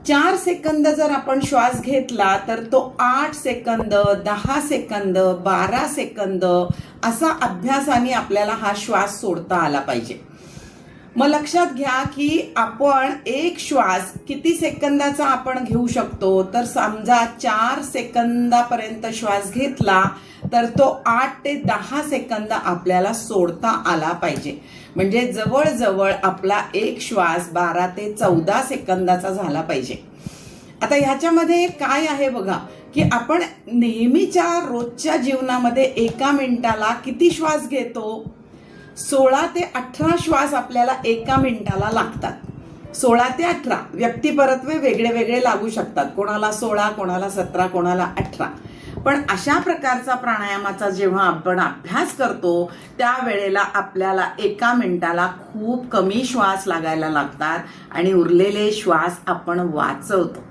4 second जर आपण श्वास घेतला तर तो 8 सेकंद, 10 सेकंद, 12 सेकंद असा अभ्यासाने आपल्याला हा श्वास सोडता आला पाहिजे. मग लक्षात घ्या की आपण एक श्वास किती सेकंदाचा आपण घेऊ शकतो. तर समजा 4 सेकंदापर्यंत श्वास घेतला तर तो 8 ते 10 सेकंद आपल्याला सोडता आला पाहिजे. म्हणजे जवळजवळ आपला एक श्वास 12 ते 14 सेकंदाचा झाला पाहिजे. आता ह्याच्यामध्ये काय आहे बघा की आपण नेहमीच्या रोजच्या जीवनामध्ये एका मिनिटाला किती श्वास घेतो. 16 ते 18 श्वास आपल्याला एका मिनिटाला लागतात. 16 ते 18 व्यक्तिपरत्वे वेगळे वेगळे लागू शकतात. कोणाला 16, कोणाला 17, कोणाला 18. पण अशा प्रकारचा प्राणायामाचा जेव्हा आपण अभ्यास करतो त्यावेळेला आपल्याला एका मिनिटाला खूप कमी श्वास लागायला लागतात आणि उरलेले श्वास आपण वाचवतो.